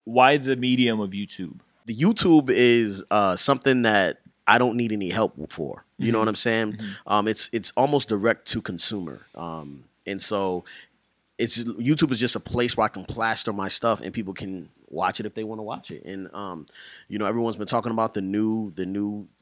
Why the medium of YouTube? The YouTube is something that I don't need any help for. You know what I'm saying? It's almost direct to consumer. And so YouTube is just a place where I can plaster my stuff and people can watch it if they want to watch it. And you know, everyone's been talking about the new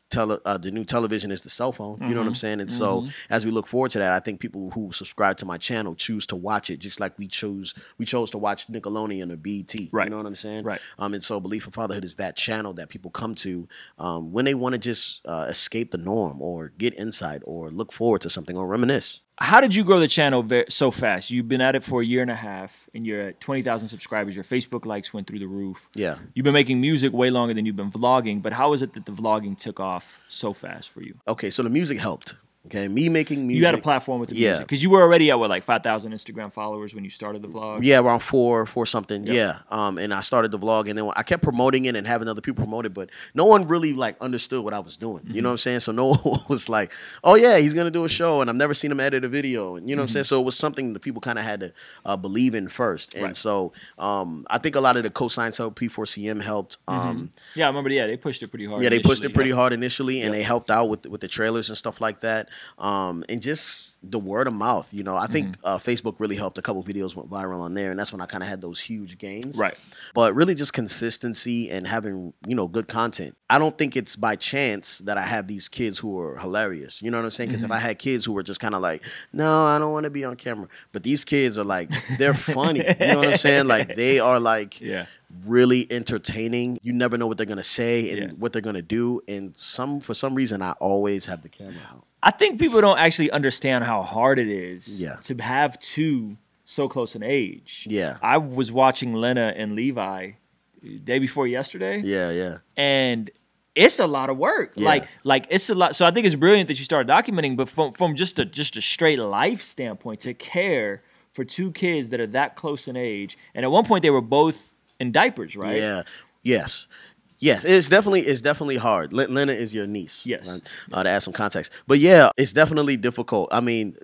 television is the cell phone. You know what I'm saying? And so as we look forward to that, I think people who subscribe to my channel choose to watch it just like we chose to watch Nickelodeon or BET. Right. You know what I'm saying? Right. And so Beleaf of Fatherhood is that channel that people come to when they want to just escape the norm or get insight or look forward to something or reminisce. How did you grow the channel so fast? You've been at it for a year and a half, and you're at 20,000 subscribers. Your Facebook likes went through the roof. Yeah. You've been making music way longer than you've been vlogging, but how is it that the vlogging took off so fast for you? Okay, so the music helped. Okay, me making music. You had a platform with the music. Because you were already at, what, like 5,000 Instagram followers when you started the vlog? Yeah, around four something. Yep. Yeah. And I started the vlog, and then I kept promoting it and having other people promote it, but no one really, like, understood what I was doing. You know what I'm saying? So no one was like, oh, yeah, he's going to do a show, and I've never seen him edit a video. And you know what I'm saying? So it was something that people kind of had to believe in first. And so I think a lot of the cosigns helped. P4CM helped. Yeah, I remember, they pushed it pretty hard. Yeah, they pushed it pretty hard initially, and they helped out with the trailers and stuff like that. And just the word of mouth, you know, I think Facebook really helped. A couple videos went viral on there, and that's when I kind of had those huge gains. Right. But really just consistency and having, you know, good content. I don't think it's by chance that I have these kids who are hilarious. You know what I'm saying? Because if I had kids who were just kind of like, no, I don't want to be on camera. But these kids are like, they're funny. You know what I'm saying? Like, they are like really entertaining. You never know what they're going to say and what they're going to do. And for some reason, I always have the camera out. I think people don't actually understand how hard it is to have two so close in age. Yeah. I was watching Lena and Levi day before yesterday. Yeah. And it's a lot of work. Like it's a lot. So I think it's brilliant that you started documenting, but from just a straight life standpoint, to care for two kids that are that close in age. And at one point they were both in diapers, right? Yeah. Yes. Yes, it's definitely hard. Lena is your niece. Yes. To add some context. But yeah, it's definitely difficult. I mean,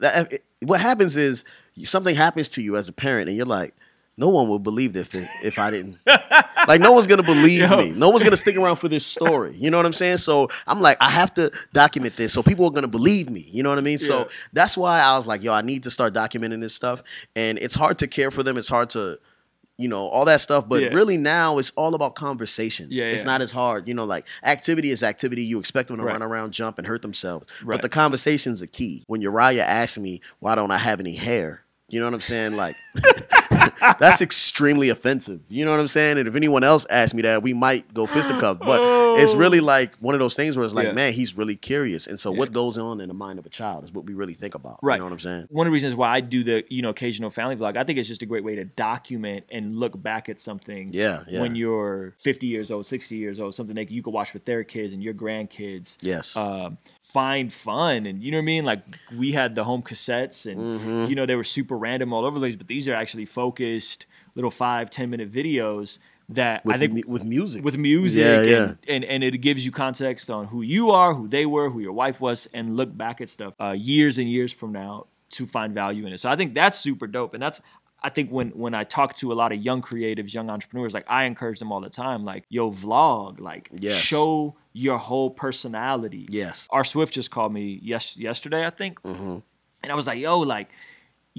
what happens is something happens to you as a parent, and you're like, no one will believe this if I didn't. Like, no one's going to believe me. No one's going to stick around for this story. You know what I'm saying? So I'm like, I have to document this so people are going to believe me. You know what I mean? So that's why I was like, yo, I need to start documenting this stuff. And it's hard to care for them. It's hard to, you know, all that stuff. But really now it's all about conversations. It's not as hard. You know, like, activity is activity. You expect them to run around, jump, and hurt themselves. But the conversations are key. When Uriah asked me, why don't I have any hair? You know what I'm saying? Like, that's extremely offensive. You know what I'm saying? And if anyone else asked me that, we might go fisticuffs. But it's really like one of those things where it's like, man, he's really curious. And so what goes on in the mind of a child is what we really think about. You know what I'm saying? One of the reasons why I do the, you know, occasional family vlog, I think it's just a great way to document and look back at something when you're 50 years old, 60 years old, something that you could watch with their kids and your grandkids. Yes. Find fun. And you know what I mean? Like, we had the home cassettes, and you know, they were super random all over the place, but these are actually focused little 5-10 minute videos that I think with music and it gives you context on who you are, who they were, who your wife was, and look back at stuff years and years from now to find value in it. So I think that's super dope. And that's, I think when I talk to a lot of young creatives, young entrepreneurs, like, I encourage them all the time, like, yo, vlog, like, show your whole personality. Yes. R. Swift just called me yesterday, I think. And I was like, yo, like,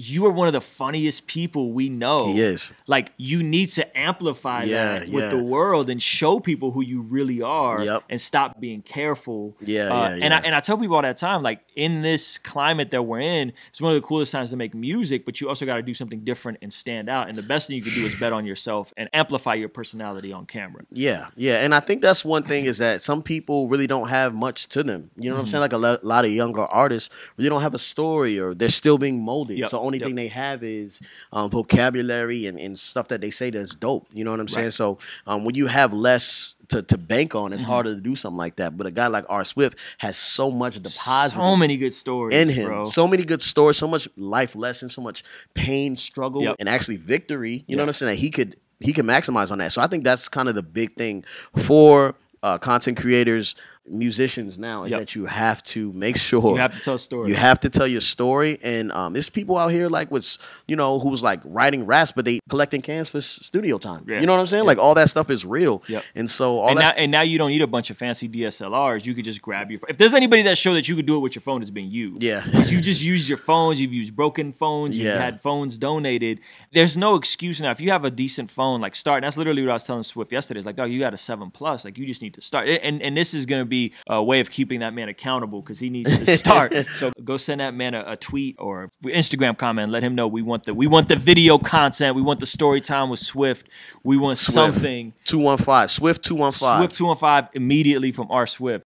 you are one of the funniest people we know. He is. Like, you need to amplify that with the world and show people who you really are and stop being careful. And I tell people all that time, like, in this climate that we're in, it's one of the coolest times to make music, but you also got to do something different and stand out. And the best thing you can do is bet on yourself and amplify your personality on camera. Yeah. And I think that's one thing, is that some people really don't have much to them. You know what I'm saying? Like, a lot of younger artists really don't have a story, or they're still being molded. So only thing they have is vocabulary and stuff that they say that's dope. You know what I'm saying? So when you have less to bank on, it's harder to do something like that. But a guy like R. Swift has so much deposit, so many good stories in him, bro. So many good stories, so much life lessons, so much pain, struggle, and actually victory. You know what I'm saying? That he can maximize on that. So I think that's kind of the big thing for content creators, musicians now is Yep. that you have to make sure You have to tell a story. You have to tell your story, and there's people out here like what's who's like writing raps, but they collecting cans for studio time. Yeah. You know what I'm saying? Like all that stuff is real. Yep. And so and now you don't need a bunch of fancy DSLRs. You could just grab your. If there's anybody that show that you could do it with your phone, it's been you. Yeah. Like, you just use your phones. You've used broken phones. You've Yeah. had phones donated. There's no excuse now. If you have a decent phone, like start. And that's literally what I was telling Swift yesterday. It's like, dog, you got a 7 Plus. Like you just need to start. And this is going to be a way of keeping that man accountable because he needs to start. So go send that man a tweet or Instagram comment. Let him know we want the video content. We want the story time with Swift. We want something. 215 Swift 215 Swift 215 immediately from R Swift.